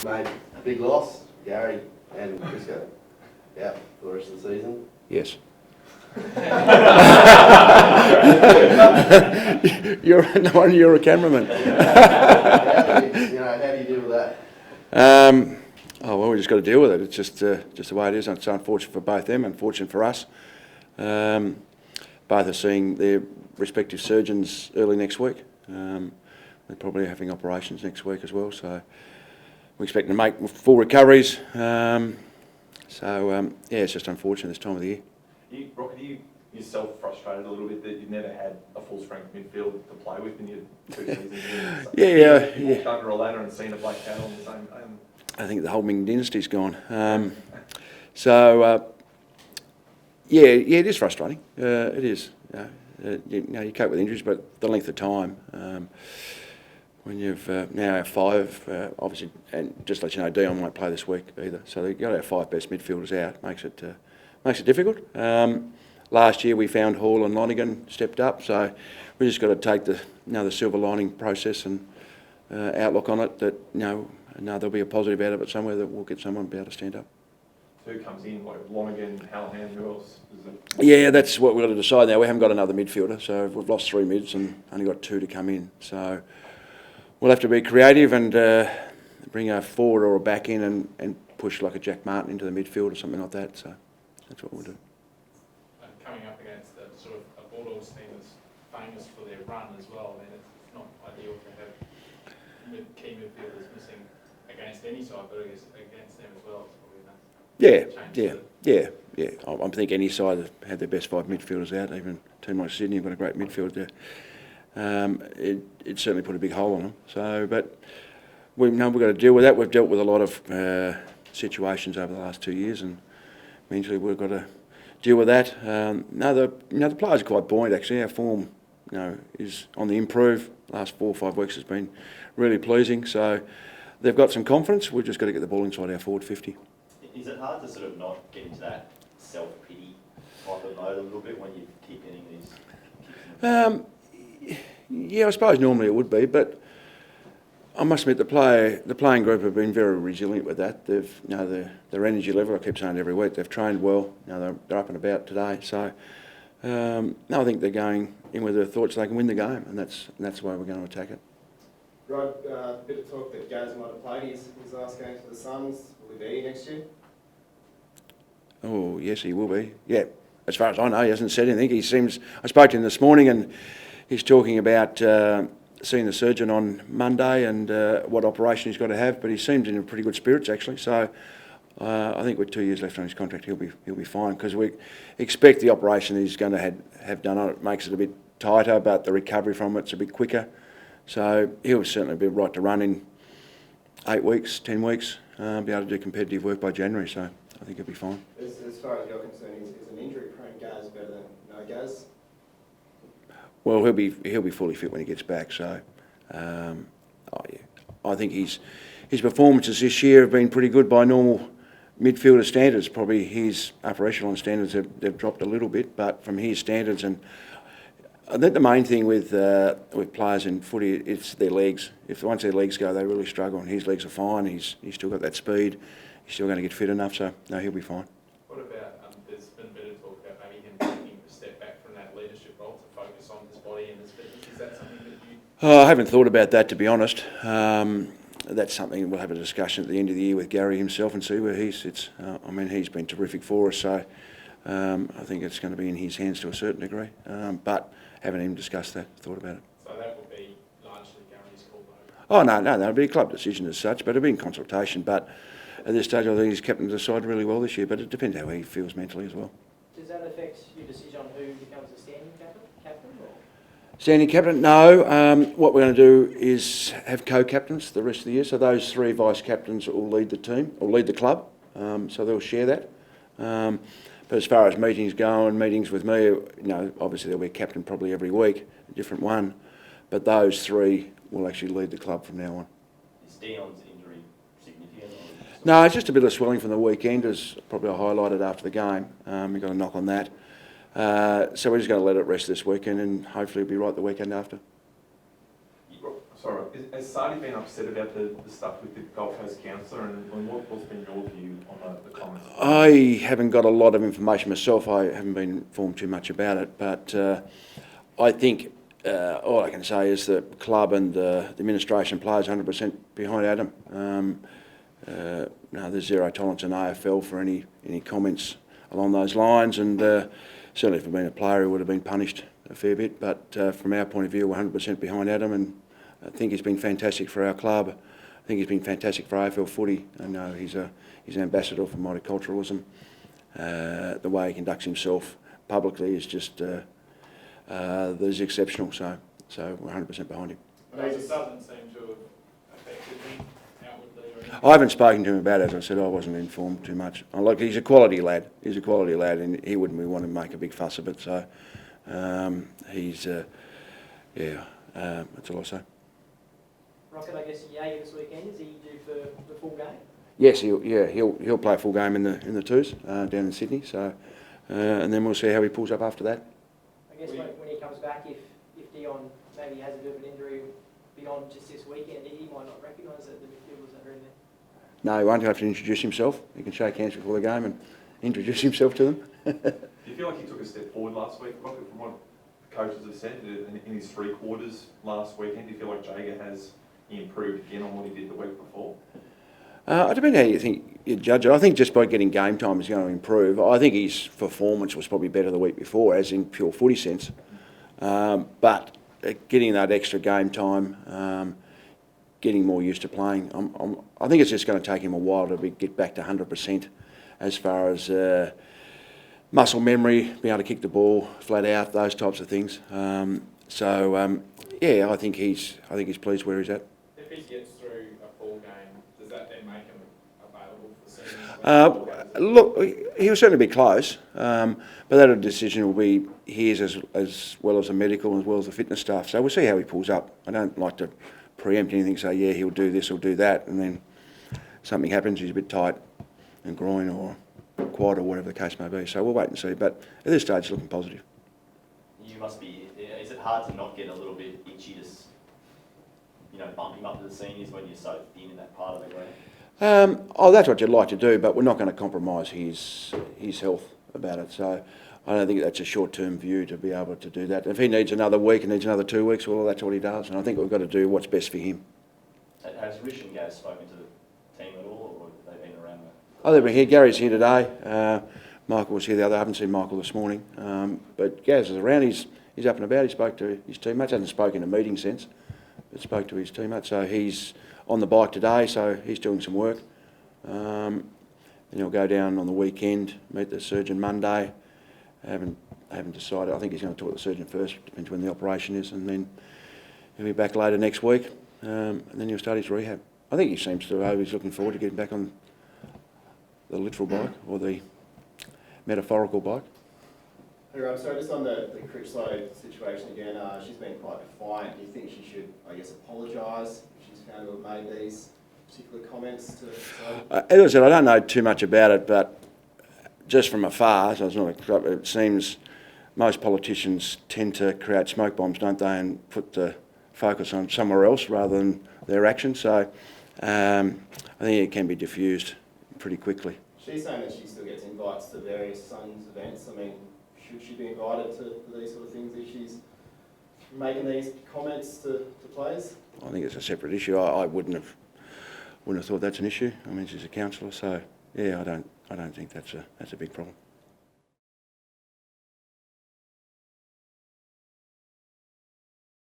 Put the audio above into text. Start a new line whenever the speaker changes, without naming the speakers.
Mate, big loss, Gary and Briscoe. Yeah, for the rest of the season.
Yes. you're a cameraman.
How do you deal with that?
Oh well, we just got to deal with it. It's just the way it is. It's unfortunate for both them, unfortunate for us. Both are seeing their respective surgeons early next week. They're probably having operations next week as well, so we expect to make full recoveries. Yeah, it's just unfortunate this time of the year.
Rocket, are you yourself frustrated a little bit that you've never had a full-strength midfield to play with in your 2 seasons? You walked under a ladder and seen a black cat on the same day.
I think the whole Ming dynasty's gone. Yeah, it is frustrating. It is. You cope with injuries, but the length of time. When you've now have 5, obviously, and just to let you know, Dion won't play this week either. So you've got to have 5 best midfielders out. Makes it difficult. Last year we found Hall and Lonigan stepped up, so we just got to take the silver lining process and outlook on it. That there'll be a positive out of it somewhere, that we'll get someone to be able to stand up.
Who comes in, like Lonigan, Hallahan, who else?
Yeah, that's what we've got to decide now. We haven't got another midfielder, so we've lost 3 mids and only got 2 to come in. So we'll have to be creative and bring a forward or a back in and push like a Jack Martin into the midfield or something like that. So that's what we'll do.
Coming up against sort of a Bulldogs team that's famous for their run as well, then it's not ideal to have key midfielders missing against any side, but against them as well. Yeah. I think any side that had their best 5 midfielders out, even a team like Sydney have got a great midfield there. It certainly put a big hole on them. So, but we know we've got to deal with that. We've dealt with a lot of situations over the last 2 years, and eventually we've got to deal with that. The players are quite buoyant actually. Our form, is on the improve. Last 4 or 5 weeks has been really pleasing. So they've got some confidence. We've just got to get the ball inside our forward 50.
Is it hard to sort of not get into that self-pity type of mode a little bit when you keep getting these?
Yeah, I suppose normally it would be, but I must admit the playing group have been very resilient with that. They've, their energy level, I keep saying every week, they've trained well. They're up and about today. So I think they're going in with their thoughts they can win the game, and that's the way we're going to attack it.
Rod, a bit of talk that Gaz might have played his last game for the SUNS. Will he be next year?
Oh, yes, he will be. Yeah, as far as I know, he hasn't said anything. I spoke to him this morning and he's talking about seeing the surgeon on Monday and what operation he's got to have, but he seems in pretty good spirits actually. So I think with 2 years left on his contract, he'll be fine, because we expect the operation he's going to have done on it makes it a bit tighter, but the recovery from it's a bit quicker. So he'll certainly be right to run in 8 weeks, 10 weeks, be able to do competitive work by January. So I think he'll be fine.
As far as you're concerned, is an injury-prone Gaz better than no Gaz?
Well, he'll be fully fit when he gets back. So, I think his performances this year have been pretty good by normal midfielder standards. Probably his upper echelon standards they've dropped a little bit, but from his standards, and I think the main thing with players in footy, it's their legs. Once their legs go, they really struggle. And his legs are fine. He's still got that speed. He's still going to get fit enough. So no, he'll be fine.
What about there's been a bit of talk about maybe him taking a step back from that leadership role to focus on his body and his fitness? Is that something that you?
I haven't thought about that, to be honest. That's something we'll have a discussion at the end of the year with Gary himself and see where he sits. He's been terrific for us, so I think it's going to be in his hands to a certain degree. But haven't even discussed that, thought about it.
So that would be largely Gary's call,
though? Oh, no, it'll be a club decision as such, but it'll be in consultation. But at this stage, I think he's kept the side really well this year, but it depends how he feels mentally as well.
Does that affect your decision on who becomes the standing captain?
Standing captain? No. What we're going to do is have co-captains the rest of the year. So those 3 vice-captains will lead the team, or lead the club. So they'll share that. But as far as meetings go and meetings with me, obviously there'll be a captain probably every week, a different one. But those 3 will actually lead the club from now on.
Is Dion's injury significant?
No, it's just a bit of swelling from the weekend, as probably I highlighted after the game. We got a knock on that. So we're just going to let it rest this weekend, and hopefully it'll be right the weekend after.
sorry, has Sardi been upset about the stuff with the Gold Coast councillor, and what's been your view on the comments?
I haven't got a lot of information myself. I haven't been informed too much about it, but I think all I can say is that the club and the administration plays 100% behind Adam. No, there's zero tolerance in AFL for any comments along those lines, and certainly if he'd been a player, he would have been punished a fair bit. But from our point of view, we're 100% behind Adam, and I think he's been fantastic for our club. I think he's been fantastic for AFL footy. I know he's an ambassador for multiculturalism. The way he conducts himself publicly is just is exceptional. So we're 100% behind him.
But it doesn't seem to have affected him outwardly or anything.
I haven't spoken to him about it. As I said, I wasn't informed too much. Like, he's a quality lad. He's a quality lad, and he wouldn't be wanting to make a big fuss of it. So that's all I say.
Rocket, I guess Jaeger this weekend, is he due for the full game?
Yes, he'll play a full game in the twos down in Sydney. So and then we'll see how he pulls up after that.
I guess when he comes back, if Dion maybe has a bit of an injury beyond just this weekend, he might not recognise that the midfielders that are in there.
No, he won't have to introduce himself. He can shake hands before the game and introduce himself to them.
Do you feel like he took a step forward last week, Rocket, from what the coaches have said in his 3 quarters last weekend? Do you feel like Jaeger has improved again on what he did the week before?
It depends how you think you judge it. I think just by getting game time is going to improve. I think his performance was probably better the week before, as in pure footy sense. But getting that extra game time, getting more used to playing, I think it's just going to take him a while to get back to 100% as far as muscle memory, being able to kick the ball flat out, those types of things. I think he's pleased where he's at.
If he gets through a full game, does that then make him available for season?
Look, he'll certainly be close, but that decision will be his as well as the medical, as well as the fitness staff. So we'll see how he pulls up. I don't like to preempt anything, say, yeah, he'll do this or do that, and then something happens, he's a bit tight in groin or quad or whatever the case may be. So we'll wait and see, but at this stage, it's looking positive.
You must be, is it hard to not get a little bit itchy to, bump him up to the seniors when you're so thin in that part of the ground?
That's what you'd like to do, but we're not going to compromise his health about it. So I don't think that's a short-term view to be able to do that. If he needs another week and needs another 2 weeks, well, that's what he does. And I think we've got to do what's best for him.
Has Rich and Gaz spoken to the team at all, or have they been around that?
Oh, they've been here. Gary's here today. Michael was here the other. I haven't seen Michael this morning. But Gaz is around. He's up and about. He spoke to his teammates. Hasn't spoken in a meeting sense, but spoke to his teammates. So he's on the bike today, so he's doing some work. And he'll go down on the weekend, meet the surgeon Monday. I haven't decided. I think he's going to talk to the surgeon first, depends when the operation is, and then he'll be back later next week, and then he'll start his rehab. I think he seems to, he's looking forward to getting back on the literal bike, or the metaphorical bike.
Hey Rob, so just on the Critchlow situation again, she's been quite defiant. Do you think she should, apologise if she's found to have made these particular comments to...
As I said, I don't know too much about it, but just from afar, so it's not it seems most politicians tend to create smoke bombs, don't they, and put the focus on somewhere else rather than their actions. So I think it can be diffused pretty quickly.
She's saying that she still gets invites to various SUNS events. Should she be invited to these sort of things if she's making these comments to players?
I think it's a separate issue. I wouldn't have thought that's an issue. She's a counsellor, so yeah, I don't think that's a big problem.